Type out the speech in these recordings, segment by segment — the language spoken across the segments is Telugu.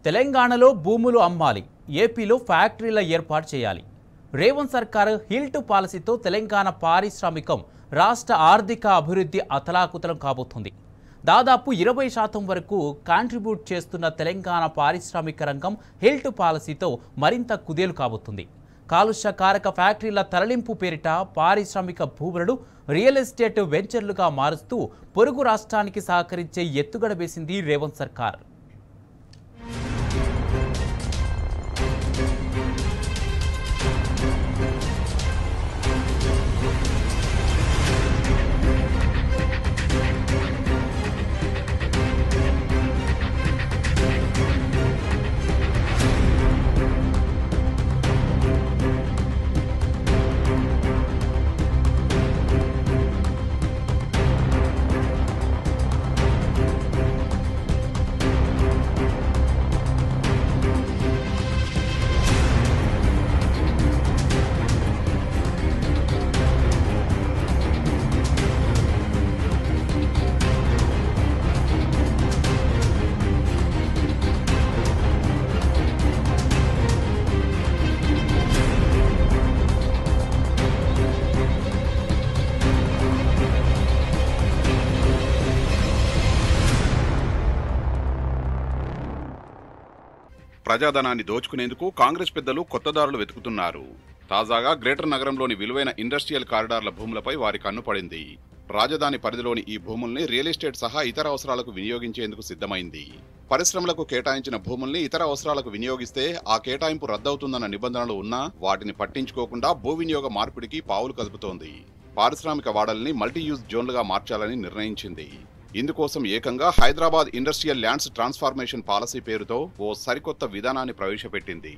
తెలంగాణలో భూములు అమ్మాలి, ఏపీలో ఫ్యాక్టరీల ఏర్పాటు చేయాలి. రేవంత్ సర్కార్ హిల్ టు పాలసీతో తెలంగాణ పారిశ్రామికం రాష్ట్ర ఆర్థిక అభివృద్ధి అతలాకుతలం కాబోతుంది. దాదాపు 20% వరకు కాంట్రిబ్యూట్ చేస్తున్న తెలంగాణ పారిశ్రామిక రంగం హిల్ టు పాలసీతో మరింత కుదేలు కాబోతుంది. కాలుష్య కారక ఫ్యాక్టరీల తరలింపు పేరిట పారిశ్రామిక భూములను రియల్ ఎస్టేట్ వెంచర్లుగా మారుస్తూ పొరుగు రాష్ట్రానికి సహకరించే ఎత్తుగడ వేసింది రేవంత్ సర్కార్. ప్రజాధనాన్ని దోచుకునేందుకు కాంగ్రెస్ పెద్దలు కొత్త దారులు వెతుకుతున్నారు. తాజాగా గ్రేటర్ నగరంలోని విలువైన ఇండస్ట్రియల్ కారిడార్ల భూములపై వారి కన్ను పడింది. రాజధాని పరిధిలోని ఈ భూముల్ని రియల్ ఎస్టేట్ సహా ఇతర అవసరాలకు వినియోగించేందుకు సిద్ధమైంది. పరిశ్రమలకు కేటాయించిన భూముల్ని ఇతర అవసరాలకు వినియోగిస్తే ఆ కేటాయింపు రద్దవుతుందన్న నిబంధనలు ఉన్నా వాటిని పట్టించుకోకుండా భూ వినియోగ మార్పిడికి పావులు కదుపుతోంది. పారిశ్రామిక వాడల్ని మల్టీయూజ్ జోన్లుగా మార్చాలని నిర్ణయించింది. ఇందుకోసం ఏకంగా Hyderabad industrial lands transformation policy పేరుతో ఓ సరికొత్త విధానాన్ని ప్రవేశపెట్టింది.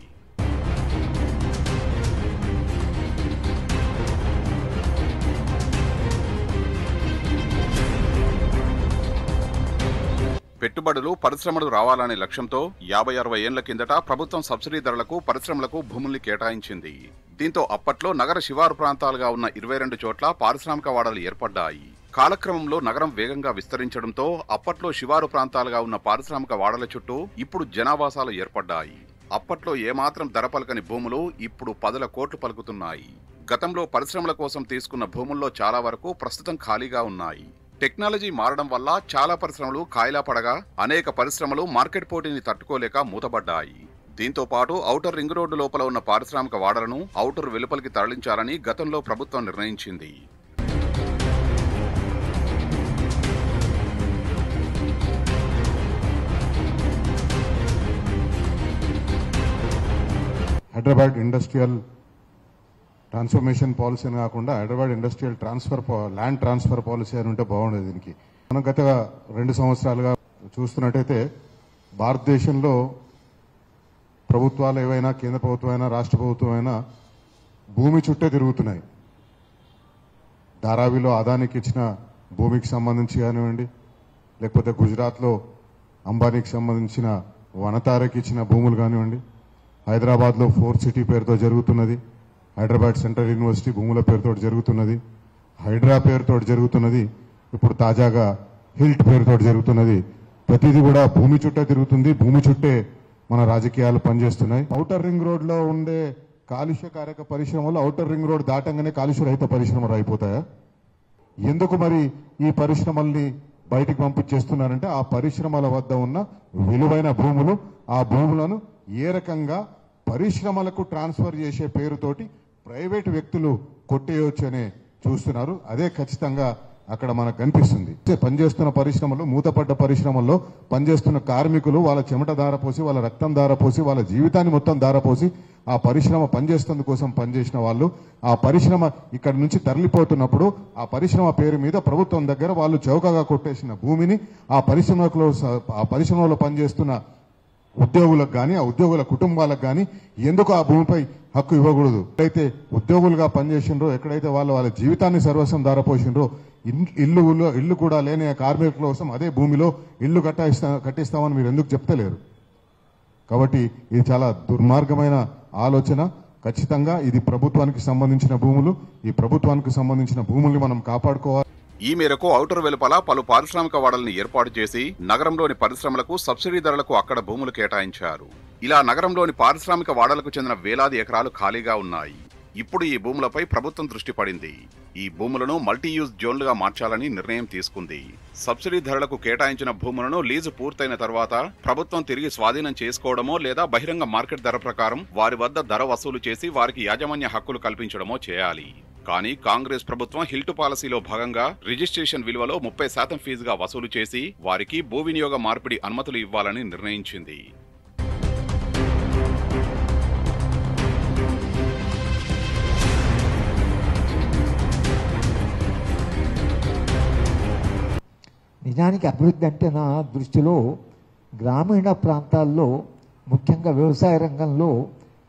పెట్టుబడులు పరిశ్రమలు రావాలనే లక్ష్యంతో 50-60 ఏళ్ల కిందట ప్రభుత్వం సబ్సిడీ ధరలకు పరిశ్రమలకు భూముల్ని కేటాయించింది. దీంతో అప్పట్లో నగర శివారు ప్రాంతాలుగా ఉన్న 22 చోట్ల పారిశ్రామిక వాడలు ఏర్పడ్డాయి. కాలక్రమంలో నగరం వేగంగా విస్తరించడంతో అప్పట్లో శివారు ప్రాంతాలుగా ఉన్న పారిశ్రామిక వాడల చుట్టూ ఇప్పుడు జనావాసాలు ఏర్పడ్డాయి. అప్పట్లో ఏమాత్రం ధర పలకని భూములు ఇప్పుడు 10 కోట్లు పలుకుతున్నాయి. గతంలో పరిశ్రమల కోసం తీసుకున్న భూముల్లో చాలా వరకు ప్రస్తుతం ఖాళీగా ఉన్నాయి. టెక్నాలజీ మారడం వల్ల చాలా పరిశ్రమలు కాయిలా పడగా అనేక పరిశ్రమలు మార్కెట్ పోటీని తట్టుకోలేక మూతబడ్డాయి. దీంతో పాటు ఔటర్ రింగ్ రోడ్డు లోపల ఉన్న పారిశ్రామిక వాడలను ఔటర్ వెలుపలికి తరలించాలని గతంలో ప్రభుత్వం నిర్ణయించింది. హైదరాబాద్ ఇండస్ట్రియల్ ట్రాన్స్ఫర్మేషన్ పాలసీ అని కాకుండా Hyderabad industrial land transfer policy అని ఉంటే బాగుండేది. దీనికి మనం గత 2 సంవత్సరాలుగా చూస్తున్నట్టయితే భారతదేశంలో ప్రభుత్వాలు ఏవైనా కేంద్ర ప్రభుత్వమైనా రాష్ట్ర ప్రభుత్వమైనా భూమి చుట్టే తిరుగుతున్నాయి. ధారావిలో అదానికి ఇచ్చిన భూమికి సంబంధించి కానివ్వండి, లేకపోతే గుజరాత్లో అంబానీకి సంబంధించిన వనతారకి ఇచ్చిన భూములు కానివ్వండి, హైదరాబాద్లో 4 సిటీ పేరుతో జరుగుతున్నది, హైదరాబాద్ సెంట్రల్ యూనివర్సిటీ భూముల పేరుతో జరుగుతున్నది, హైడ్రా పేరుతో జరుగుతున్నది, ఇప్పుడు తాజాగా హిల్ట్ పేరుతో జరుగుతున్నది. ప్రతిదీ కూడా భూమి చుట్టే తిరుగుతుంది. భూమి చుట్టే మన రాజకీయాలు పనిచేస్తున్నాయి. ఔటర్ రింగ్ రోడ్లో ఉండే కాలుష్యకారక పరిశ్రమలు ఔటర్ రింగ్ రోడ్ దాటంగానే కాలుష్య రహిత పరిశ్రమలు అయిపోతాయా? ఎందుకు మరి ఈ పరిశ్రమల్ని బయటికి పంపించేస్తున్నారంటే ఆ పరిశ్రమల వద్ద ఉన్న విలువైన భూములు, ఆ భూములను ఏ రకంగా పరిశ్రమలకు ట్రాన్స్ఫర్ చేసే పేరుతోటి ప్రైవేట్ వ్యక్తులు కొట్టేయొచ్చు అనే చూస్తున్నారు. అదే ఖచ్చితంగా అక్కడ మనకు కనిపిస్తుంది. పనిచేస్తున్న పరిశ్రమలు, మూతపడ్డ పరిశ్రమల్లో పనిచేస్తున్న కార్మికులు వాళ్ళ చెమట దారపోసి, వాళ్ళ రక్తం దారపోసి, వాళ్ళ జీవితాన్ని మొత్తం దారపోసి ఆ పరిశ్రమ పనిచేస్తున్న కోసం పనిచేసిన వాళ్ళు ఆ పరిశ్రమ ఇక్కడ నుంచి తరలిపోతున్నప్పుడు ఆ పరిశ్రమ పేరు మీద ప్రభుత్వం దగ్గర వాళ్ళు చౌకగా కొట్టేసిన భూమిని ఆ పరిశ్రమలో పనిచేస్తున్న ఉద్యోగులకు కానీ, ఆ ఉద్యోగుల కుటుంబాలకు కానీ ఎందుకు ఆ భూమిపై హక్కు ఇవ్వకూడదు? ఎక్కడైతే ఉద్యోగులుగా పనిచేసిండ్రో, ఎక్కడైతే వాళ్ళ జీవితాన్ని సర్వస్వం దారపోసిండ్రో, ఇల్లు కూడా లేని కార్మికుల కోసం అదే భూమిలో ఇల్లు కట్టిస్తామని మీరు ఎందుకు చెప్తలేరు? కాబట్టి ఇది చాలా దుర్మార్గమైన ఆలోచన. ఖచ్చితంగా ఇది ప్రభుత్వానికి సంబంధించిన భూములు. ఈ ప్రభుత్వానికి సంబంధించిన భూముల్ని మనం కాపాడుకోవాలి. ఈ మేరకు ఔటర్ వెలుపల పలు పారిశ్రామిక వాడల్ని ఏర్పాటు చేసి నగరంలోని పరిశ్రమలకు సబ్సిడీ ధరలకు అక్కడ భూములు కేటాయించారు. ఇలా నగరంలోని పారిశ్రామిక వాడలకు చెందిన వేలాది ఎకరాలు ఖాళీగా ఉన్నాయి. ఇప్పుడు ఈ భూములపై ప్రభుత్వం దృష్టి పడింది. ఈ భూములను మల్టీయూజ్ జోన్లుగా మార్చాలని నిర్ణయం తీసుకుంది. సబ్సిడీ ధరలకు కేటాయించిన భూములను లీజు పూర్తయిన తర్వాత ప్రభుత్వం తిరిగి స్వాధీనం చేసుకోవడమో లేదా బహిరంగ మార్కెట్ ధర ప్రకారం వారి వద్ద ధర వసూలు చేసి వారికి యాజమాన్య హక్కులు కల్పించడమో చేయాలి. కానీ కాంగ్రెస్ ప్రభుత్వం హిల్టు పాలసీలో భాగంగా రిజిస్ట్రేషన్ విలువలో 30% ఫీజుగా వసూలు చేసి వారికి భూ వినియోగ మార్పిడి అనుమతులు ఇవ్వాలని నిర్ణయించింది. నిజానికి అభివృద్ధి అంటే నా దృష్టిలో గ్రామీణ ప్రాంతాల్లో ముఖ్యంగా వ్యవసాయ రంగంలో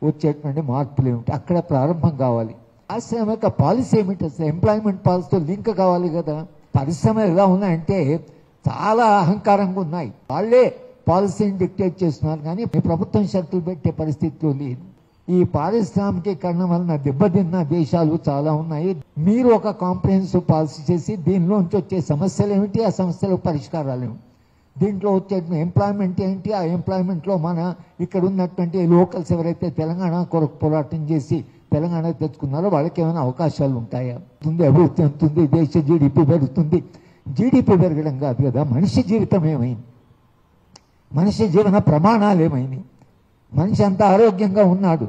వచ్చేటువంటి మార్పులు ఏమిటి, అక్కడ ప్రారంభం కావాలి. పారిశ్రామిక పాలసీ ఏమిటి, అసలు ఎంప్లాయ్మెంట్ పాలసీతో లింక్ కావాలి కదా. పరిశ్రమలు ఎలా ఉన్నాయంటే చాలా అహంకారంగా ఉన్నాయి. వాళ్ళే పాలసీని డిక్టేట్ చేస్తున్నారు కానీ ప్రభుత్వం షరతులు పెట్టే పరిస్థితిలో లేదు. ఈ పారిశ్రామికీకరణ వలన దెబ్బతిన్న దేశాలు చాలా ఉన్నాయి. మీరు ఒక కాంప్రహెన్సివ్ పాలసీ చేసి దీనిలోంచి వచ్చే సమస్యలు ఏమిటి, ఆ సమస్యలకు పరిష్కారాలు ఏమిటి, దీంట్లో వచ్చే ఎంప్లాయ్మెంట్ ఏంటి, ఆ ఎంప్లాయ్మెంట్లో మన ఇక్కడ ఉన్నటువంటి లోకల్స్ ఎవరైతే తెలంగాణ కొరకు పోరాటం చేసి తెలంగాణ తెచ్చుకున్నారో వాళ్ళకి ఏమైనా అవకాశాలు ఉంటాయా, అభివృద్ధి ఉంటుంది, దేశ జీడిపి పెరుగుతుంది. జీడిపి పెరగడం కాదు కదా, మనిషి జీవితం ఏమైంది, మనిషి జీవన ప్రమాణాలు ఏమైనాయి, మనిషి అంత ఆరోగ్యంగా ఉన్నాడు.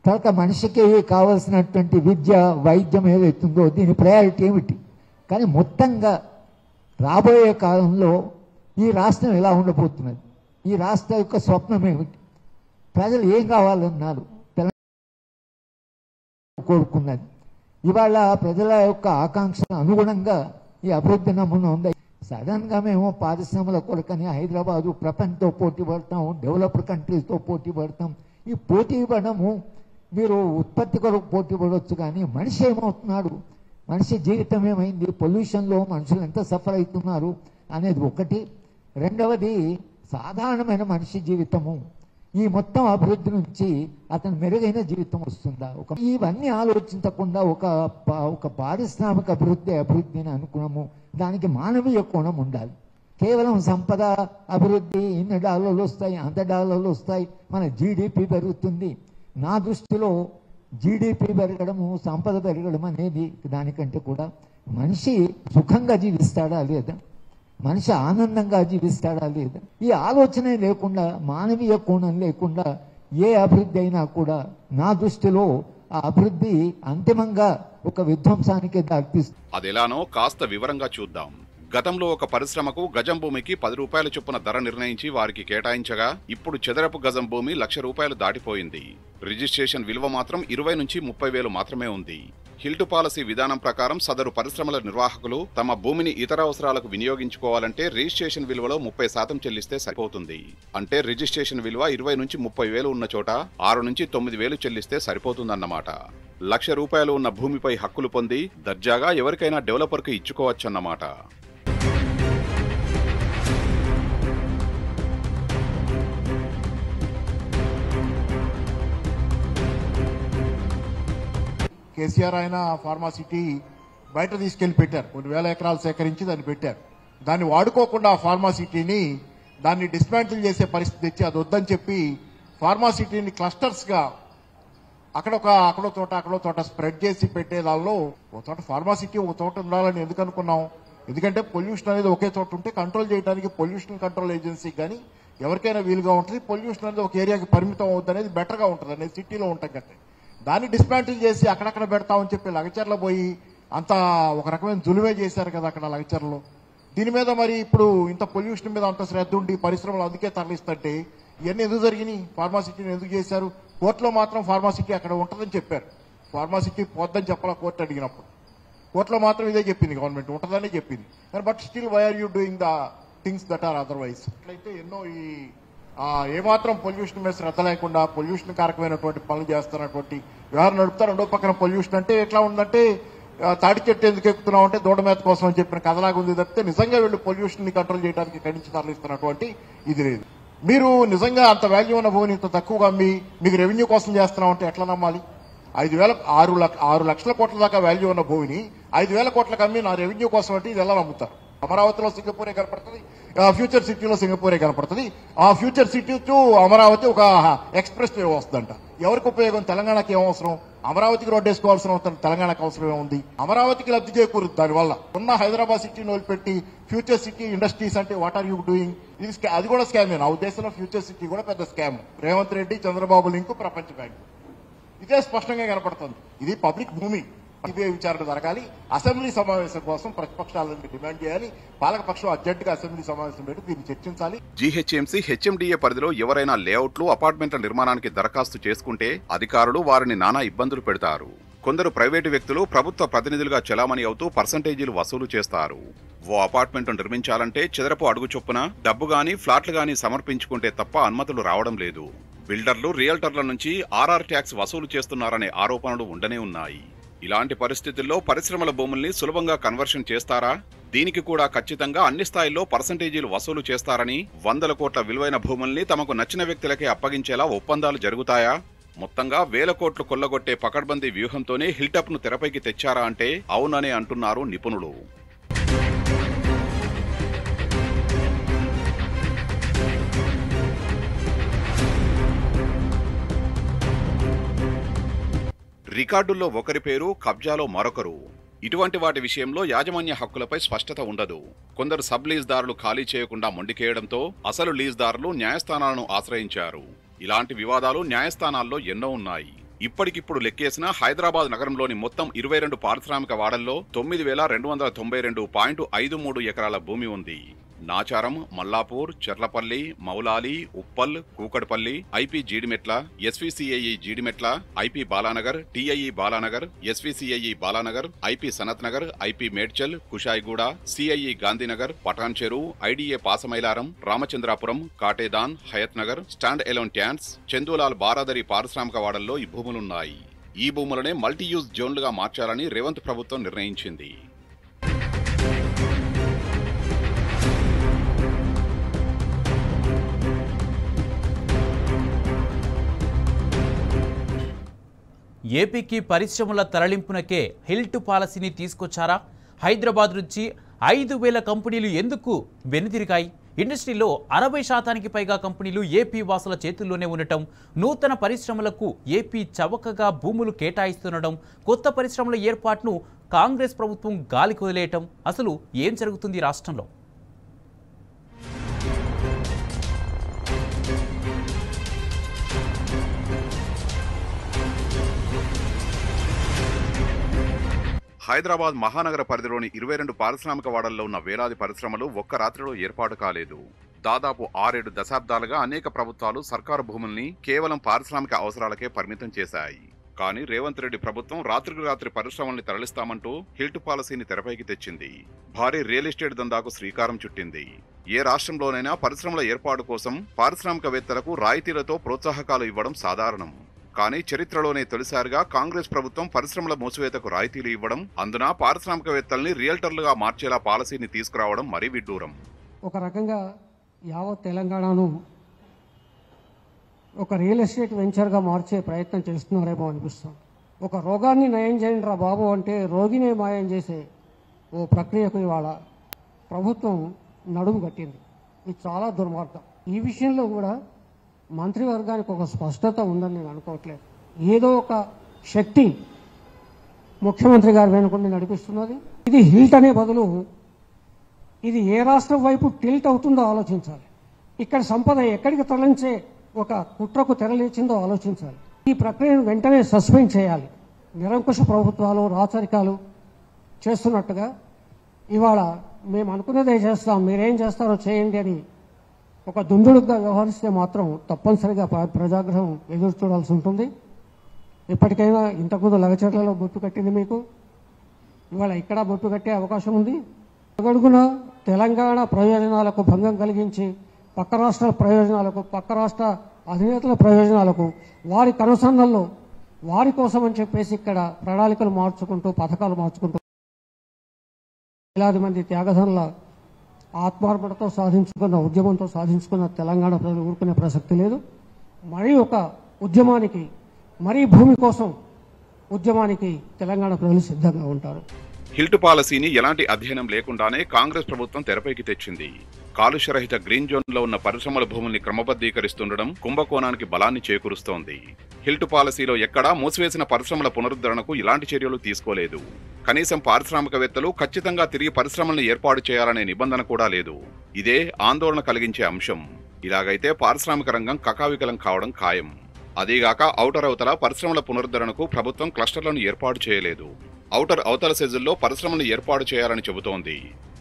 తర్వాత మనిషికి కావాల్సినటువంటి విద్య వైద్యం ఏదైతుందో దీని ప్రయారిటీ ఏమిటి. కానీ మొత్తంగా రాబోయే కాలంలో ఈ రాష్ట్రం ఎలా ఉండబోతున్నది, ఈ రాష్ట్రం యొక్క స్వప్నం ఏమిటి, ప్రజలు ఏం కావాలన్నారు, కోరుకున్నది. ఇవాళ ప్రజల యొక్క ఆకాంక్షల అనుగుణంగా ఈ అభివృద్ధి నమూనా ఉంది. సడన్గా మేము పారిశ్రమల కొరకని హైదరాబాదు ప్రపంచంతో పోటీ పడతాం, డెవలప్డ్ కంట్రీస్తో పోటీ పడతాం. ఈ పోటీ పడము మీరు ఉత్పత్తి కొరకు పోటీ పడవచ్చు కానీ మనిషి ఏమవుతున్నాడు, మనిషి జీవితం ఏమైంది, పొల్యూషన్లో మనుషులు ఎంత సఫర్ అవుతున్నారు అనేది ఒకటి. రెండవది సాధారణమైన మనిషి జీవితము, ఈ మొత్తం అభివృద్ధి నుంచి అతను మెరుగైన జీవితం వస్తుందా, ఇవన్నీ ఆలోచించకుండా ఒక పారిశ్రామిక అభివృద్ధిని అనుకున్నాము. దానికి మానవీయ కోణం ఉండాలి. కేవలం సంపద అభివృద్ధి, ఇన్ని డాలర్లు వస్తాయి, అంత డాలర్లు వస్తాయి, మన జీడిపి పెరుగుతుంది. నా దృష్టిలో జీడిపి పెరగడము, సంపద పెరగడం అనేది దానికంటే కూడా మనిషి సుఖంగా జీవిస్తాడా లేదా, మనిషి ఆనందంగా జీవిస్తాడా లేదా, ఈ ఆలోచనే లేకుండా మానవీయ కోణం లేకుండా ఏ అభివృద్ధి అయినా కూడా నా దృష్టిలో ఆ అభివృద్ధి అంతిమంగా ఒక విధ్వంసానికి దారితీస్తుంది. అదెలానో కాస్త వివరంగా చూద్దాం. గతంలో ఒక పరిశ్రమకు గజం భూమికి 10 రూపాయల చొప్పున ధర నిర్ణయించి వారికి కేటాయించగా ఇప్పుడు చదరపు గజం భూమి 1,00,000 రూపాయలు దాటిపోయింది. రిజిస్ట్రేషన్ విలువ మాత్రం 20 నుంచి 30,000 మాత్రమే ఉంది. హిల్టు పాలసీ విధానం ప్రకారం సదరు పరిశ్రమల నిర్వాహకులు తమ భూమిని ఇతర అవసరాలకు వినియోగించుకోవాలంటే రిజిస్ట్రేషన్ విలువలో 30% చెల్లిస్తే సరిపోతుంది. అంటే రిజిస్ట్రేషన్ విలువ 20 నుంచి 30,000 ఉన్న చోట 6 నుంచి 9,000 చెల్లిస్తే సరిపోతుందన్నమాట. 1,00,000 రూపాయలు ఉన్న భూమిపై హక్కులు పొంది దర్జాగా ఎవరికైనా డెవలపర్కు ఇచ్చుకోవచ్చన్నమాట. కేసీఆర్ ఆయన ఫార్మాసిటీ బయట తీసుకెళ్లి పెట్టారు, కొన్ని వేల ఎకరాలు సేకరించి దాన్ని పెట్టారు. దాన్ని వాడుకోకుండా ఆ ఫార్మాసిటీని దాన్ని డిస్మాంటిల్ చేసే పరిస్థితి తెచ్చి అది వద్దని చెప్పి ఫార్మాసిటీని క్లస్టర్స్గా అక్కడో తోట స్ప్రెడ్ చేసి పెట్టే దానిలో ఒక తోట ఫార్మాసిటీ ఒక తోట ఉండాలని ఎందుకు అనుకున్నాం, ఎందుకంటే పొల్యూషన్ అనేది ఒకే చోట ఉంటే కంట్రోల్ చేయడానికి పొల్యూషన్ కంట్రోల్ ఏజెన్సీకి కానీ ఎవరికైనా వీలుగా ఉంటుంది. పొల్యూషన్ అనేది ఒక ఏరియాకి పరిమితం అవుతుంది అనేది బెటర్గా ఉంటుంది అనేది సిటీలో ఉంటాం కదా. దాన్ని డిస్మాంటిల్ చేసి అక్కడక్కడ పెడతామని చెప్పి లగచర్లో పోయి అంత ఒక రకమైన జులువే చేశారు కదా అక్కడ లగచర్లో. దీని మీద మరి ఇప్పుడు ఇంత పొల్యూషన్ మీద అంత శ్రద్ధ ఉండి పరిశ్రమలు అందుకే తరలిస్తుంటే ఇవన్నీ ఎందుకు జరిగినాయి, ఫార్మాసిటీని ఎందుకు చేశారు. కోర్టులో మాత్రం ఫార్మాసిటీ అక్కడ ఉంటుందని చెప్పారు, ఫార్మాసిటీ పోద్దని చెప్పాలా కోర్టు అడిగినప్పుడు. కోర్టులో మాత్రం ఇదే చెప్పింది, గవర్నమెంట్ ఉంటుందని చెప్పింది. But still why are you doing the things that are otherwise. అట్లయితే ఎన్నో ఈ ఏమాత్రం పొల్యూషన్ మీద శ్రద్ధ లేకుండా పొల్యూషన్ కారకమైనటువంటి పనులు చేస్తున్నటువంటి వ్యవహారం నడుపుతారు. రెండో పక్కన పొల్యూషన్ అంటే ఎట్లా ఉందంటే తాటి చెట్టు ఎందుకు ఎక్కుతున్నాం అంటే దూడమేత కోసం అని చెప్పిన కథలాగా ఉంది తప్పితే నిజంగా వీళ్ళు పొల్యూషన్ ని కంట్రోల్ చేయడానికి ఇక్కడి నుంచి తరలిస్తున్నటువంటి ఇది లేదు. మీరు నిజంగా అంత వాల్యూ ఉన్న భూమిని ఇంత తక్కువగా అమ్మి మీకు రెవెన్యూ కోసం చేస్తున్నాం అంటే ఎట్లా నమ్మాలి. 6 లక్షల కోట్ల దాకా వాల్యూ ఉన్న భూమిని 5,000 కోట్లకు అమ్మి నా రెవెన్యూ కోసం అంటే ఇది ఎలా నమ్ముతారు? అమరావతిలో సింగపూరే కనపడుతుంది, ఫ్యూచర్ సిటీలో సింగపూరే కనపడుతుంది. ఆ ఫ్యూచర్ సిటీ టు అమరావతి ఒక ఎక్స్ప్రెస్ వే వస్తుందంట. ఎవరికి ఉపయోగం? తెలంగాణకి ఏం అవసరం? అమరావతికి రోడ్డు వేసుకోవాల్సిన అవసరం తెలంగాణకు అవసరం ఏముంది? అమరావతికి లబ్ధి చేకూరుతుంది దానివల్ల. ఉన్న హైదరాబాద్ సిటీని వదిలిపెట్టి ఫ్యూచర్ సిటీ ఇండస్ట్రీస్ అంటే వాట్ ఆర్ యూ డూయింగ్? ఇది అది కూడా స్కామే. నా ఉద్దేశంలో ఫ్యూచర్ సిటీ కూడా పెద్ద స్కామ్. రేవంత్ రెడ్డి, చంద్రబాబు లింకు ప్రపంచ బ్యాంకు, ఇదే స్పష్టంగా కనపడుతుంది. ఇది పబ్లిక్ భూమి. సిబిఐ విచారణ జరగాలి. అసెంబ్లీ సమావేశం కోసం ప్రతిపక్షాలను డిమాండ్ చేయాలి. పాలకపక్షం అర్జెంటుగా అసెంబ్లీ సమావేశం పెట్టి దీన్ని చర్చించాలి. జీహెచ్ఎంసీ హెచ్ఎండిఏ పరిధిలో ఎవరైనా లేఅవుట్లు, అపార్ట్మెంట్ల నిర్మాణానికి దరఖాస్తు చేసుకుంటే అధికారులు వారిని నానా ఇబ్బందులు పెడతారు. కొందరు ప్రైవేటు వ్యక్తులు ప్రభుత్వ ప్రతినిధులుగా చెలామణి అవుతూ పర్సంటేజీలు వసూలు చేస్తారు. ఓ అపార్ట్మెంట్ నిర్మించాలంటే చదరపు అడుగు చొప్పున డబ్బు గాని, ఫ్లాట్లు గాని సమర్పించుకుంటే తప్ప అనుమతులు రావడం లేదు. బిల్డర్లు, రియల్టర్ల నుంచి ఆర్ఆర్ ట్యాక్స్ వసూలు చేస్తున్నారనే ఆరోపణలు ఉండనే ఉన్నాయి. ఇలాంటి పరిస్థితుల్లో పరిశ్రమల భూముల్ని సులభంగా కన్వర్షన్ చేస్తారా? దీనికి కూడా ఖచ్చితంగా అన్ని స్థాయిల్లో పర్సంటేజీలు వసూలు చేస్తారని, 100 కోట్ల విలువైన భూముల్ని తమకు నచ్చిన వ్యక్తులకే అప్పగించేలా ఒప్పందాలు జరుగుతాయా? మొత్తంగా 1000 కోట్లు కొల్లగొట్టే పకడ్బందీ వ్యూహంతోనే హిల్టప్ ను తెరపైకి తెచ్చారా అంటే అవుననే అంటున్నారు నిపుణులు. రికార్డుల్లో ఒకరి పేరు, కబ్జాలో మరొకరు. ఇటువంటి వాటి విషయంలో యాజమాన్య హక్కులపై స్పష్టత ఉండదు. కొందరు సబ్ లీజ్దారులు ఖాళీ చేయకుండా మొండికేయడంతో అసలు లీజ్దారులు న్యాయస్థానాలను ఆశ్రయించారు. ఇలాంటి వివాదాలు న్యాయస్థానాల్లో ఎన్నో ఉన్నాయి. ఇప్పటికిప్పుడు లెక్కేసిన హైదరాబాద్ నగరంలోని మొత్తం 22 పారిశ్రామిక వాడల్లో 9,292.53 ఎకరాల భూమి ఉంది. Nacharam, Mallapur, Cherlapally, Moulali, Uppal, Kukatpally, IP Jeedimetla, SVCIE Jeedimetla, IP Balanagar, TIE Balanagar, SVCIE Balanagar, IP Sanath Nagar, IP Medchal, Kushaiguda, CIE Gandhinagar, Patan Cheru, IDA Pashamylaram, Ramachandrapuram, Katedan, Hayath Nagar, stand alone ట్యాన్స్, చందూలాల్ బారాదరి పారిశ్రామిక వాడల్లో ఈ భూములున్నాయి. ఈ భూములనే మల్టీయూజ్ జోన్లుగా మార్చాలని రేవంత్ ప్రభుత్వం నిర్ణయించింది. ఏపీకి పరిశ్రమల తరలింపునకే హిల్ట్ పాలసీని తీసుకొచ్చారా? హైదరాబాద్ నుంచి 5,000 కంపెనీలు ఎందుకు వెనుదిరిగాయి? ఇండస్ట్రీలో 60% పైగా కంపెనీలు ఏపీ వాసుల చేతుల్లోనే ఉండటం, నూతన పరిశ్రమలకు ఏపీ చవకగా భూములు కేటాయిస్తుండడం, కొత్త పరిశ్రమల ఏర్పాటును కాంగ్రెస్ ప్రభుత్వం గాలికి వదిలేయటం, అసలు ఏం జరుగుతుంది రాష్ట్రంలో? హైదరాబాద్ మహానగర పరిధిలోని 22 పారిశ్రామిక వాడల్లో ఉన్న వేలాది పరిశ్రమలు ఒక్క రాత్రిలో ఏర్పాటు కాలేదు. దాదాపు 6-7 దశాబ్దాలుగా అనేక ప్రభుత్వాలు సర్కారు భూముల్ని కేవలం పారిశ్రామిక అవసరాలకే పరిమితం చేశాయి. కానీ రేవంత్ రెడ్డి ప్రభుత్వం రాత్రికి రాత్రి పరిశ్రమల్ని తరలిస్తామంటూ హిల్ట్ పాలసీని తెరపైకి తెచ్చింది. భారీ రియల్ ఎస్టేట్ దందాకు శ్రీకారం చుట్టింది. ఏ రాష్ట్రంలోనైనా పరిశ్రమల ఏర్పాటు కోసం పారిశ్రామికవేత్తలకు రాయితీలతో ప్రోత్సాహకాలు ఇవ్వడం సాధారణం. కానీ చరిత్రలోనే తొలిసారిగా కాంగ్రెస్ ప్రభుత్వం పరిశ్రమల మూసివేతకు రాయితీలు ఇవ్వడం, అందున పారిశ్రామికవేత్తల్ని రియల్టర్లుగా మార్చేలా పాలసీని తీసుకురావడం మరీ విడ్డూరం. ఒక రకంగా యావత్ తెలంగాణను ఒక రియల్ ఎస్టేట్ వెంచర్గా మార్చే ప్రయత్నం చేస్తున్నారేమో అనిపిస్తుంది. ఒక రోగాన్ని నయం చేయండి రా బాబు అంటే రోగినే మాయం చేసే ఓ ప్రక్రియకు ఇవాళ ప్రభుత్వం నడుము కట్టింది. ఇది చాలా దుర్మార్గం. ఈ విషయంలో కూడా మంత్రివర్గానికి ఒక స్పష్టత ఉందని నేను అనుకోవట్లేదు. ఏదో ఒక శక్తి ముఖ్యమంత్రి గారు వెనుకుండి నడిపిస్తున్నది. ఇది హిల్ట్ అనే బదులు ఇది ఏ రాష్ట్రం వైపు టిల్ట్ అవుతుందో ఆలోచించాలి. ఇక్కడ సంపద ఎక్కడికి తరలించే ఒక కుట్రకు తెరలేచిందో ఆలోచించాలి. ఈ ప్రక్రియను వెంటనే సస్పెండ్ చేయాలి. నిరంకుశ ప్రభుత్వాలు, రాచరికాలు చేస్తున్నట్టుగా ఇవాళ మేము అనుకున్నదే చేస్తాం, మీరేం చేస్తారో చేయండి అని ఒక దుందుడుగా వ్యవహరిస్తే మాత్రం తప్పనిసరిగా ప్రజాగ్రహం ఎదురు చూడాల్సి ఉంటుంది. ఇప్పటికైనా ఇంతకుముందు లగచర్లలో బొట్టు కట్టింది మీకు, ఇవాళ ఇక్కడ బొట్టు కట్టే అవకాశం ఉంది. అడుగున తెలంగాణ ప్రయోజనాలకు భంగం కలిగించి పక్క రాష్ట్రాల ప్రయోజనాలకు, పక్క రాష్ట్ర అధినేతల ప్రయోజనాలకు, వారి కనుసన్నల్లో వారి కోసం అని చెప్పేసి ఇక్కడ ప్రణాళికలు మార్చుకుంటూ, పథకాలు మార్చుకుంటూ వేలాది మంది త్యాగధనుల ఆత్మార్పణతో సాధించుకున్న, ఉద్యమంతో సాధించుకున్న తెలంగాణ ప్రజలు ఊరుకునే ప్రసక్తి లేదు. మరీ ఒక ఉద్యమానికి, మరీ భూమి కోసం ఉద్యమానికి తెలంగాణ ప్రజలు సిద్ధంగా ఉంటారు. హిల్ట్ పాలసీని ఎలాంటి అధ్యయనం లేకుండానే కాంగ్రెస్ ప్రభుత్వం తెరపైకి తెచ్చింది. కాలుష్యరహిత గ్రీన్ జోన్ లో ఉన్న పరిశ్రమల భూముల్ని క్రమబద్ధీకరిస్తుండడం కుంభకోణానికి బలాన్ని చేకూరుస్తోంది. హిల్ట్ పాలసీలో ఎక్కడా మూసివేసిన పరిశ్రమల పునరుద్ధరణకు ఇలాంటి చర్యలు తీసుకోలేదు. కనీసం పారిశ్రామికవేత్తలు ఖచ్చితంగా తిరిగి పరిశ్రమలను ఏర్పాటు చేయాలనే నిబంధన కూడా లేదు. ఇదే ఆందోళన కలిగించే అంశం. ఇలాగైతే పారిశ్రామిక రంగం కకావికలం కావడం ఖాయం. అదీగాక ఔటర్ అవతల పరిశ్రమల పునరుద్ధరణకు ప్రభుత్వం క్లస్టర్లను ఏర్పాటు చేయలేదు. ఔటర్ అవతల సెజుల్లో పరిశ్రమలు ఏర్పాటు చేయాలని చెబుతోంది.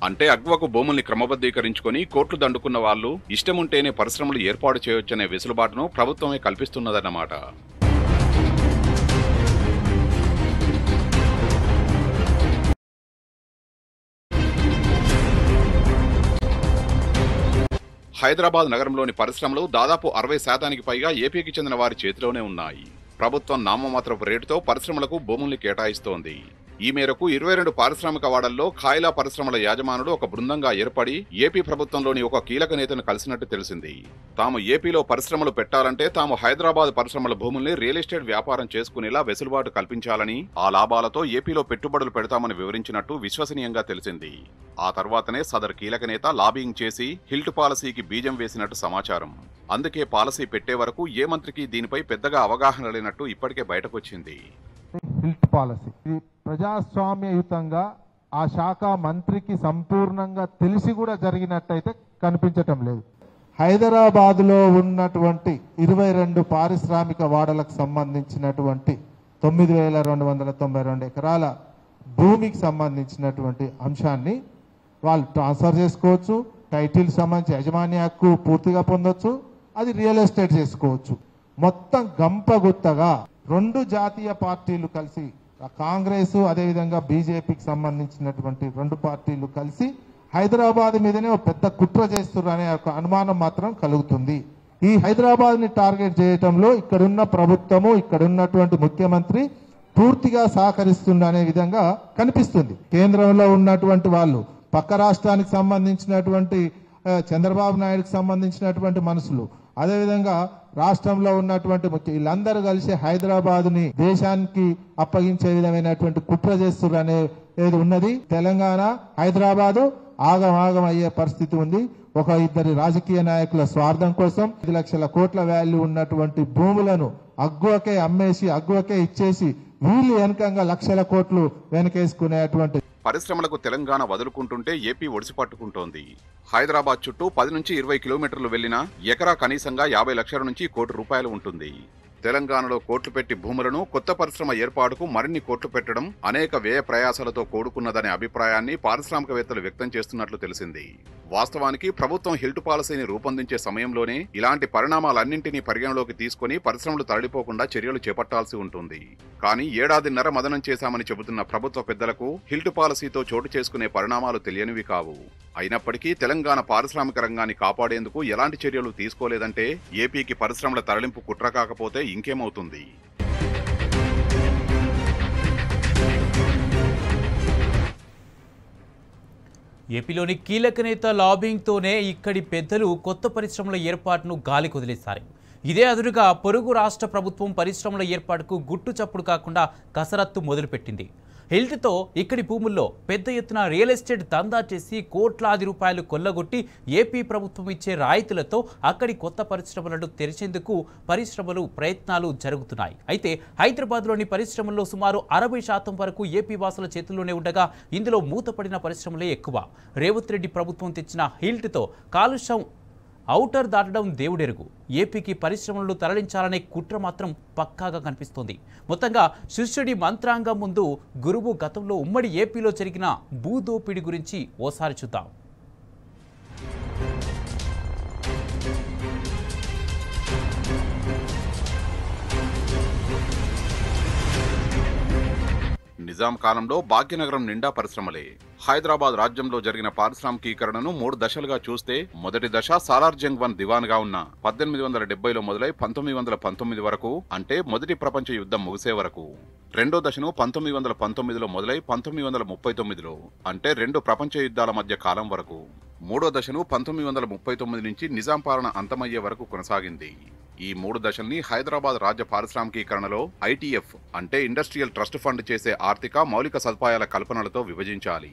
అంటే అగ్వకు భూముల్ని క్రమబద్ధీకరించుకొని కోట్లు దండుకున్న వాళ్ళు ఇష్టముంటేనే పరిశ్రమలు ఏర్పాటు చేయొచ్చనే వెసులుబాటును ప్రభుత్వమే కల్పిస్తున్నదన్నమాట. హైదరాబాద్ నగరంలోని పరిశ్రమలు దాదాపు 60% పైగా ఏపీకి చెందిన వారి చేతిలోనే ఉన్నాయి. ప్రభుత్వం నామమాత్రపు రేటుతో పరిశ్రమలకు భూముల్ని కేటాయిస్తోంది. ఈ మేరకు 22 పారిశ్రామిక వాడల్లో ఖాయిలా పరిశ్రమల యాజమానులు ఒక బృందంగా ఏర్పడి ఏపీ ప్రభుత్వంలోని ఒక కీలక నేతను కలిసినట్టు తెలిసింది. తాము ఏపీలో పరిశ్రమలు పెట్టాలంటే తాము హైదరాబాద్ పరిశ్రమల భూముల్ని రియల్ ఎస్టేట్ వ్యాపారం చేసుకునేలా వెసులుబాటు కల్పించాలని, ఆ లాభాలతో ఏపీలో పెట్టుబడులు పెడతామని వివరించినట్టు విశ్వసనీయంగా తెలిసింది. ఆ తర్వాతనే సదరు కీలక నేత లాబింగ్ చేసి హిల్ట్ పాలసీకి బీజం వేసినట్టు సమాచారం. అందుకే పాలసీ పెట్టే వరకు ఏ మంత్రికి దీనిపై పెద్దగా అవగాహన లేనట్టు ఇప్పటికే బయటకొచ్చింది. హిల్ట్ పాలసీ ఇది ప్రజాస్వామ్యయుతంగా ఆ శాఖ మంత్రికి సంపూర్ణంగా తెలిసి కూడా జరిగినట్టయితే కనిపించటం లేదు. హైదరాబాద్లో ఉన్నటువంటి 22 పారిశ్రామిక వాడలకు సంబంధించినటువంటి 9,292 ఎకరాల భూమికి సంబంధించినటువంటి అంశాన్ని వాళ్ళు ట్రాన్స్ఫర్ చేసుకోవచ్చు. టైటిల్ సంబంధించి యాజమాన్య హక్కు పూర్తిగా పొందొచ్చు. అది రియల్ ఎస్టేట్ చేసుకోవచ్చు. మొత్తం గంపగుత్తగా 2 జాతీయ పార్టీలు కలిసి, కాంగ్రెస్ అదేవిధంగా బీజేపీకి సంబంధించినటువంటి 2 పార్టీలు కలిసి హైదరాబాద్ మీదనే ఒక పెద్ద కుట్ర చేస్తున్నారనే ఒక అనుమానం మాత్రం కలుగుతుంది. ఈ హైదరాబాద్ ని టార్గెట్ చేయటంలో ఇక్కడున్న ప్రభుత్వము, ఇక్కడున్నటువంటి ముఖ్యమంత్రి పూర్తిగా సహకరిస్తుందనే విధంగా కనిపిస్తుంది. కేంద్రంలో ఉన్నటువంటి వాళ్ళు, పక్క రాష్ట్రానికి సంబంధించినటువంటి చంద్రబాబు నాయుడుకి సంబంధించినటువంటి మనుషులు, అదేవిధంగా రాష్ట్రంలో ఉన్నటువంటి వీళ్ళందరూ కలిసి హైదరాబాద్ ని దేశానికి అప్పగించే విధమైనటువంటి కుట్ర చేస్తున్నారు అనేది ఉన్నది. తెలంగాణ హైదరాబాదు ఆగమాగం అయ్యే పరిస్థితి ఉంది. ఒక 2 రాజకీయ నాయకుల స్వార్థం కోసం 5 లక్షల కోట్ల వాల్యూ ఉన్నటువంటి భూములను అగ్వకే అమ్మేసి, అగ్వకే ఇచ్చేసి వీళ్ళు వెనకంగా లక్షల కోట్లు వెనకేసుకునేటువంటి పరిశ్రమలకు తెలంగాణ వదులుకుంటుంటే ఏపీ ఒడిసి పట్టుకుంటోంది. హైదరాబాద్ చుట్టూ 10 నుంచి 20 కిలోమీటర్లు వెళ్లినా ఎకరా కనీసంగా 50 లక్షల నుంచి ₹1 కోటి ఉంటుంది. తెలంగాణలో కోట్లు పెట్టి భూములను కొత్త పరిశ్రమ ఏర్పాటుకు మరిన్ని కోట్లు పెట్టడం అనేక వ్యయ ప్రయాసాలతో కూడుకున్నదనే అభిప్రాయాన్ని పారిశ్రామికవేత్తలు వ్యక్తం చేస్తున్నట్లు తెలిసింది. వాస్తవానికి ప్రభుత్వం హిల్ట్ పాలసీని రూపొందించే సమయంలోనే ఇలాంటి పరిణామాలన్నింటినీ పరిగణలోకి తీసుకుని పరిశ్రమలు తరలిపోకుండా చర్యలు చేపట్టాల్సి ఉంటుంది. కానీ 1.5 ఏళ్ల మదనం చేశామని చెబుతున్న ప్రభుత్వ పెద్దలకు హిల్ట్ పాలసీతో చోటు చేసుకునే పరిణామాలు తెలియనివి కావు. అయినప్పటికీ తెలంగాణ పారిశ్రామిక రంగాన్ని కాపాడేందుకు ఎలాంటి చర్యలు తీసుకోలేదంటే ఏపీకి పరిశ్రమల తరలింపు కుట్ర కాకపోతే ఇంకేమవుతుంది? ఏపీలోని కీలక నేత లాబింగ్తోనే ఇక్కడి పెద్దలు కొత్త పరిశ్రమల ఏర్పాటును గాలి కొదిలేశారు. ఇదే అదునుగా పొరుగు రాష్ట్ర ప్రభుత్వం పరిశ్రమల ఏర్పాటుకు గుట్టు చప్పుడు కాకుండా కసరత్తు మొదలుపెట్టింది. హిల్ట్తో ఇక్కడి భూముల్లో పెద్ద ఎత్తున రియల్ ఎస్టేట్ దందా చేసి కోట్లాది రూపాయలు కొల్లగొట్టి ఏపీ ప్రభుత్వం ఇచ్చే రాయితీలతో అక్కడి కొత్త పరిశ్రమలను తెరిచేందుకు పరిశ్రమలు ప్రయత్నాలు జరుగుతున్నాయి. అయితే హైదరాబాద్లోని పరిశ్రమల్లో సుమారు 60% వరకు ఏపీ వాసుల చేతుల్లోనే ఉండగా ఇందులో మూతపడిన పరిశ్రమలే ఎక్కువ. రేవంత్ రెడ్డి ప్రభుత్వం తెచ్చిన హిల్ట్తో కాలుష్యం ఔటర్ దాటడం దేవుడెరుగు. ఏపీకి పరిశ్రమలను తరలించాలనే కుట్ర మాత్రం పక్కాగా కనిపిస్తోంది. మొత్తంగా శిష్యుడి మంత్రాంగం ముందు గురువు గతంలో ఉమ్మడి ఏపీలో జరిగిన భూదోపిడి గురించి ఓసారి చూద్దాం. నిజాం కాలంలో భాగ్యనగరం నిండా పరిశ్రమలే. హైదరాబాద్ రాజ్యంలో జరిగిన పారిశ్రామికీకరణను 3 దశలుగా చూస్తే మొదటి దశ సాలార్ జంగ్ 1 దివాన్గా ఉన్న 1870లో మొదలై 1919 వరకు, అంటే మొదటి ప్రపంచ యుద్ధం ముగిసే వరకు. రెండో దశను 1919లో మొదలై 1939లో, అంటే 2 ప్రపంచ యుద్ధాల మధ్య కాలం వరకు. మూడో దశను 1939 నుంచి నిజాం పాలన అంతమయ్యే వరకు కొనసాగింది. ఈ 3 దశల్ని హైదరాబాద్ రాజ్య పారిశ్రామికీకరణలో ఐటీఎఫ్ అంటే ఇండస్ట్రియల్ ట్రస్ట్ ఫండ్ చేసే ఆర్థిక మౌలిక సదుపాయాల కల్పనలతో విభజించాలి.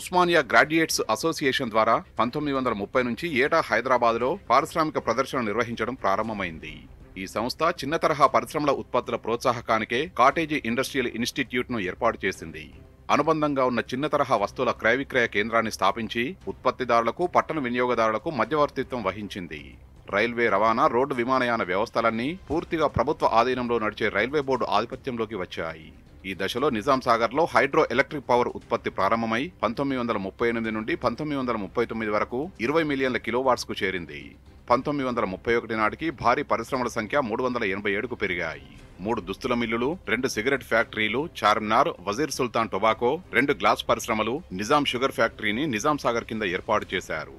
ఉస్మానియా గ్రాడ్యుయేట్స్ అసోసియేషన్ ద్వారా 1930 నుంచి ఏటా హైదరాబాద్లో పారిశ్రామిక ప్రదర్శన నిర్వహించడం ప్రారంభమైంది. ఈ సంస్థ చిన్న తరహా పరిశ్రమల ఉత్పత్తుల ప్రోత్సాహకానికే కాటేజీ ఇండస్ట్రియల్ ఇన్స్టిట్యూట్ ను ఏర్పాటు చేసింది. అనుబంధంగా ఉన్న చిన్న తరహా వస్తువుల క్రయ విక్రయ కేంద్రాన్ని స్థాపించి ఉత్పత్తిదారులకు, పట్టణ వినియోగదారులకు మధ్యవర్తిత్వం వహించింది. రైల్వే రవాణా, రోడ్డు విమానయాన వ్యవస్థలన్నీ పూర్తిగా ప్రభుత్వ ఆధీనంలో నడిచే రైల్వే బోర్డు ఆధిపత్యంలోకి వచ్చాయి. ఈ దశలో నిజాం సాగర్లో హైడ్రో ఎలక్ట్రిక్ పవర్ ఉత్పత్తి ప్రారంభమై 1938 నుండి 1939 వరకు 20 మిలియన్ల కిలోవాట్స్ కు చేరింది. 1931 నాటికి భారీ పరిశ్రమల సంఖ్య 387కు పెరిగాయి. 3 దుస్తుల మిల్లులు, 2 సిగరెట్ ఫ్యాక్టరీలు, చార్మినార్, వజీర్ సుల్తాన్ టొబాకో, 2 గ్లాస్ పరిశ్రమలు, నిజాం షుగర్ ఫ్యాక్టరీని నిజాం సాగర్ కింద ఏర్పాటు చేశారు.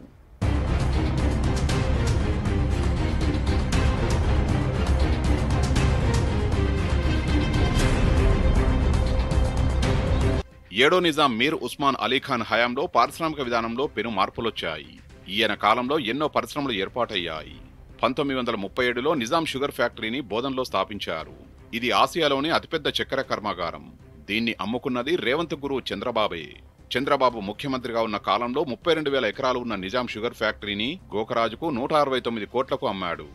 ఏడో నిజాం మీర్ ఉస్మాన్ అలీఖాన్ హయాంలో పారిశ్రామిక విధానంలో పెను మార్పులొచ్చాయి. ఈయన కాలంలో ఎన్నో పరిశ్రమలు ఏర్పాటయ్యాయి. 1937లో నిజాం షుగర్ ఫ్యాక్టరీని బోధన్లో స్థాపించారు. ఇది ఆసియాలోని అతిపెద్ద చక్కెర కర్మాగారం. దీన్ని అమ్ముకున్నది రేవంత్ గురు చంద్రబాబే. చంద్రబాబు ముఖ్యమంత్రిగా ఉన్న కాలంలో 32,000 ఎకరాలు ఉన్న నిజాం షుగర్ ఫ్యాక్టరీని గోకరాజుకు 169 కోట్లకు అమ్మాడు.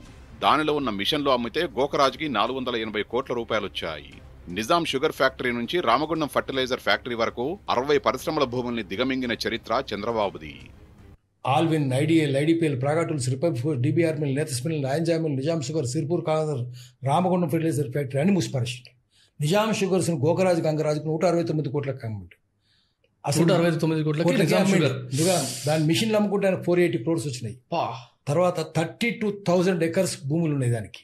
దానిలో ఉన్న మిషన్లో అమ్మితే గోకరాజుకి 480 కోట్ల రూపాయలొచ్చాయి. నిజాం షుగర్ ఫ్యాక్టరీ నుంచి రామగుండం ఫర్టిలైజర్ ఫ్యాక్టరీ వరకు 60 పరిశ్రమల భూముల్ని దిగమింగిన చరిత్ర చంద్రబాబుది. Allwyn, IDL, IDPL, Praga Tools, Republic, DBR mill, Nethas mill, రాయంజా mill, Nizam sugar, Sirpur Kagaz, Ramagundam fertilizer factory అని ముసిపరిచింది. నిజాం షుగర్స్ గోకరాజు, గంగరాజుకు 169 కోట్లకు అమ్మిండు. అసలు 169 కోట్లకి దాని మిషన్లు అమ్ముకుంటే 480 crores వచ్చినాయి. తర్వాత 32,000 acres భూములు ఉన్నాయి దానికి.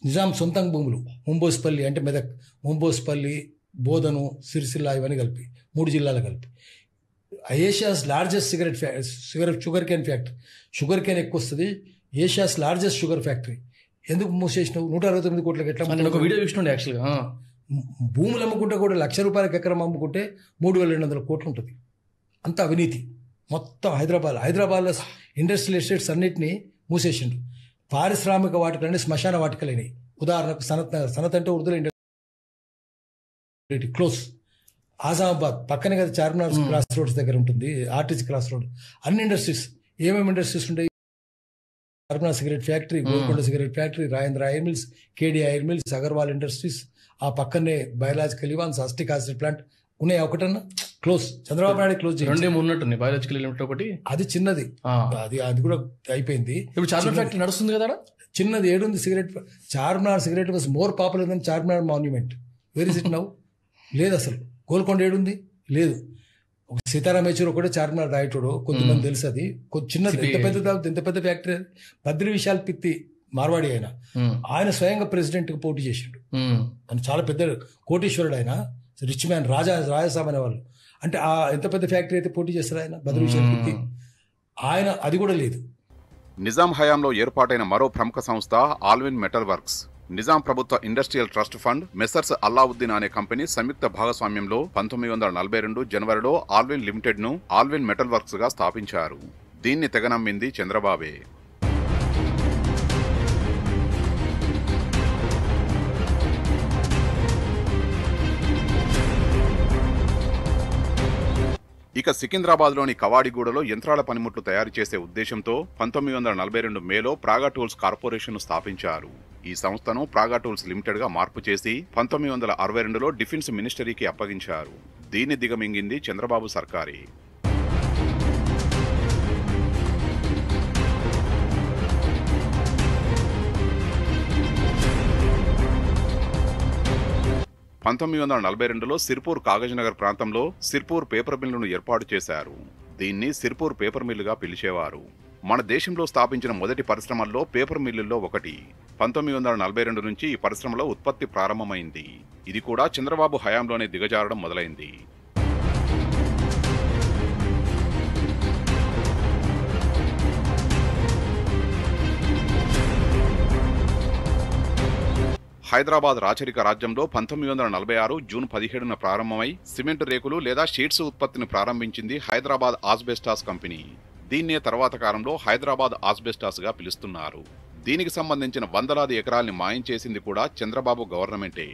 నిజాం సొంతం భూములు, ముంబోస్పల్లి అంటే మెదక్, ముంబోస్పల్లి, బోధను, సిరిసిల్ల ఇవన్నీ కలిపి 3 జిల్లాలు కలిపి. Asia's largest sugar cane factory. Sugar cane ఎక్కువ వస్తుంది. Asia's largest sugar factory. ఎందుకు మూసేసినావు? 169 కోట్లకి ఎట్లా? ఒక వీడియో చూసినండి యాక్చువల్గా. భూములు అమ్ముకుంటే కూడా ₹1,00,000 ఎకరం అమ్ముకుంటే 3,200 కోట్లు ఉంటుంది. అంత అవినీతి మొత్తం హైదరాబాద్లో ఇండస్ట్రియల్ ఎస్టేట్స్ అన్నింటినీ మూసేసిండు. పారిశ్రామిక వాటికలన్నీ శ్మశాన వాటికలైనవి. ఉదాహరణకు సనత్ అంటే ఉర్దూలో ఇండస్ట్రీ క్లోజ్. ఆజామాబాద్ పక్కనే కదా చార్మినార్ క్రాస్ రోడ్స్ దగ్గర ఉంటుంది, ఆర్టీసీ క్రాస్ రోడ్. అన్ని ఇండస్ట్రీస్, ఏమేమి ఇండస్ట్రీస్ ఉంటాయి? Charminar cigarette factory, Golconda cigarette factory, Rajendra iron mills, KD iron mills, Agarwal industries. ఆ పక్కనే biological Evans, acetic acid plant ఉన్నాయి. ఒకటన్నా క్లోజ్. చంద్రబాబు నాయుడు క్లోజ్ చేసి 2 ఉన్నట్టుంది. బయాలజికల్ యూనిట్ ఒకటి, అది చిన్నది. అది కూడా అయిపోయింది. ఇప్పుడు చార్మినార్ ఫ్యాక్టరీ నడుస్తుంది కదా. చిన్నది ఏడుంది cigarette. Charminar cigarette was more popular than Charminar monument. Where is it now? లేదు అసలు. గోల్కొండ ఏడుంది? లేదు. ఒక సీతారాం యేచూరి ఒకటే చార్మినార్ రాయటోడు, కొంతమంది తెలుసు. అది చిన్నది. ఎంత పెద్ద ఫ్యాక్టరీ. బద్రి విశాల్ పిత్తి మార్వాడి ఆయన స్వయంగా ప్రెసిడెంట్ గా పోటీ చేసిండు. ఆయన చాలా పెద్ద కోటీశ్వరుడు. ఆయన రిచ్ మ్యాన్, రాజాసాబ్ అనే వాళ్ళు. అంటే ఎంత పెద్ద ఫ్యాక్టరీ అయితే పోటీ చేస్తారు ఆయన, బద్రి విశాల్ పిత్తి. ఆయన అది కూడా లేదు. నిజాం హయాంలో ఏర్పాటైన మరో ప్రముఖ సంస్థ ఆల్విన్ మెటల్ వర్క్స్. నిజాం ప్రభుత్వ industrial trust fund, messrs Allauddin అనే కంపెనీ సంయుక్త భాగస్వామ్యంలో 1942 జనవరిలో ఆల్విన్ లిమిటెడ్ ను ఆల్విన్ మెటల్ వర్క్స్ గా స్థాపించారు. దీన్ని తెగనమ్మింది చంద్రబాబే. ఇక సికింద్రాబాద్లోని కవాడిగూడలో యంత్రాల పనిముట్లు తయారు చేసే ఉద్దేశంతో 1942 మేలో ప్రాగా టూల్స్ కార్పొరేషన్ స్థాపించారు. ఈ సంస్థను ప్రాగా టూల్స్ లిమిటెడ్ గా మార్పు చేసి 1962లో డిఫెన్స్ మినిస్టరీకి అప్పగించారు. దీన్ని దిగమింగింది చంద్రబాబు సర్కారే. – 1942లో సిర్పూర్ కాగజ్నగర్ ప్రాంతంలో సిర్పూర్ పేపర్ మిల్లును ఏర్పాటు చేశారు. దీన్ని సిర్పూర్ పేపర్ మిల్లుగా పిలిచేవారు. మన దేశంలో స్థాపించిన మొదటి పరిశ్రమల్లో పేపర్ మిల్లుల్లో ఒకటి. 1942 నుంచి ఈ పరిశ్రమలో ఉత్పత్తి ప్రారంభమైంది. ఇది కూడా చంద్రబాబు హయాంలోనే దిగజారడం మొదలైంది. హైదరాబాద్ రాచరిక రాజ్యంలో 1946 జూన్ 17న ప్రారంభమై సిమెంట్ రేకులు లేదా షీట్స్ ఉత్పత్తిని ప్రారంభించింది హైదరాబాద్ ఆస్బెస్టాస్ కంపెనీ. దీన్నే తర్వాత కాలంలో హైదరాబాద్ ఆస్బెస్టాస్ గా పిలుస్తున్నారు. దీనికి సంబంధించిన వందలాది ఎకరాల్ని మాయం చేసింది కూడా చంద్రబాబు గవర్నమెంటే.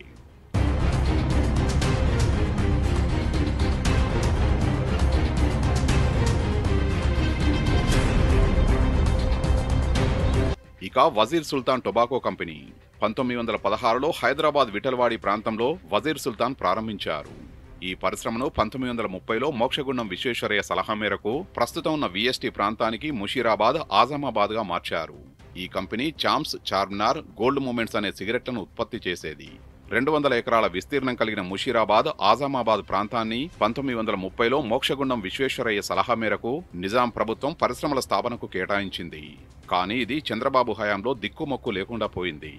ఇక వజీర్ సుల్తాన్ టొబాకో కంపెనీ 1916లో హైదరాబాద్ విఠలవాడి ప్రాంతంలో వజీర్ సుల్తాన్ ప్రారంభించారు. ఈ పరిశ్రమను 1930లో మోక్షగుండం విశ్వేశ్వరయ్య సలహా మేరకు ప్రస్తుతం ఉన్న విఎస్టీ ప్రాంతానికి ముషీరాబాద్, ఆజామాబాద్ గా మార్చారు. ఈ company Champs, Charminar, gold moments అనే సిగరెట్లను ఉత్పత్తి చేసేది. 200 ఎకరాల విస్తీర్ణం కలిగిన ముషీరాబాద్, ఆజామాబాద్ ప్రాంతాన్ని 1930లో మోక్షగుండం విశ్వేశ్వరయ్య సలహా మేరకు నిజాం ప్రభుత్వం పరిశ్రమల స్థాపనకు కేటాయించింది. కానీ ఇది చంద్రబాబు హయాంలో దిక్కుమొక్కు లేకుండా పోయింది.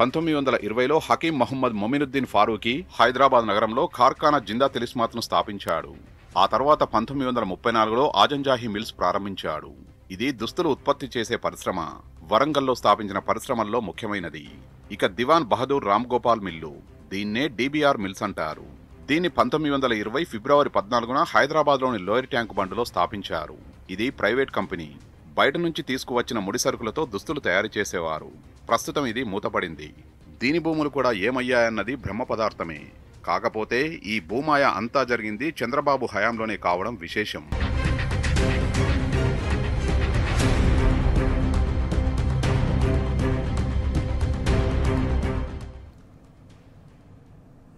1920లో హకీం మహమ్మద్ మొమినుద్దీన్ ఫారూఖీ హైదరాబాద్ నగరంలో కార్ఖానా జిందా తిలిస్మాత్ను స్థాపించాడు. ఆ తర్వాత 1934లో ఆజంజాహి మిల్స్ ప్రారంభించాడు. ఇది దుస్తులు ఉత్పత్తి చేసే పరిశ్రమ. వరంగల్లో స్థాపించిన పరిశ్రమల్లో ముఖ్యమైనది. ఇక దివాన్ బహదూర్ రామ్ గోపాల్ మిల్లు, దీన్నే డిబిఆర్ మిల్స్ అంటారు. దీన్ని 1920 ఫిబ్రవరి 14న హైదరాబాద్లోని లోయర్ ట్యాంక్ బండ్లో స్థాపించారు. ఇది ప్రైవేట్ కంపెనీ. బయట నుంచి తీసుకువచ్చిన ముడి సరుకులతో దుస్తులు తయారు చేసేవారు. ప్రస్తుతం ఇది మూతపడింది. దీని భూములు కూడా ఏమయ్యాయన్నది బ్రహ్మ పదార్థమే. కాకపోతే ఈ భూమాయ అంతా జరిగింది చంద్రబాబు హయాంలోనే కావడం విశేషం.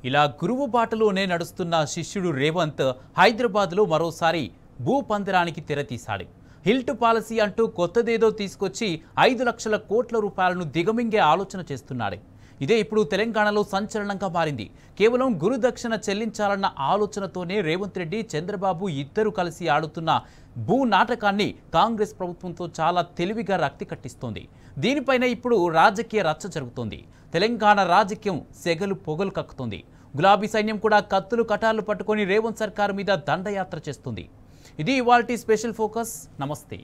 ఇలా గురువు బాటలోనే నడుస్తున్న శిష్యుడు రేవంత్ హైదరాబాద్లో మరోసారి భూపందరానికి తెరతీశాడు. హిల్ట్ పాలసీ అంటూ కొత్తదేదో తీసుకొచ్చి 5 లక్షల కోట్ల రూపాయలను దిగమింగే ఆలోచన చేస్తున్నాడు. ఇదే ఇప్పుడు తెలంగాణలో సంచలనంగా మారింది. కేవలం గురుదక్షిణ చెల్లించాలన్న ఆలోచనతోనే రేవంత్ రెడ్డి, చంద్రబాబు ఇద్దరు కలిసి ఆడుతున్న భూ నాటకాన్ని కాంగ్రెస్ ప్రభుత్వంతో చాలా తెలివిగా రక్తి కట్టిస్తోంది. దీనిపైన ఇప్పుడు రాజకీయ రచ్చ జరుగుతోంది. తెలంగాణ రాజకీయం సెగలు పొగలు కక్కుతోంది. గులాబీ సైన్యం కూడా కత్తులు కటార్లు పట్టుకొని రేవంత్ సర్కారు మీద దండయాత్ర చేస్తుంది. ఇది ఇవాల్టి స్పెషల్ ఫోకస్. నమస్తే.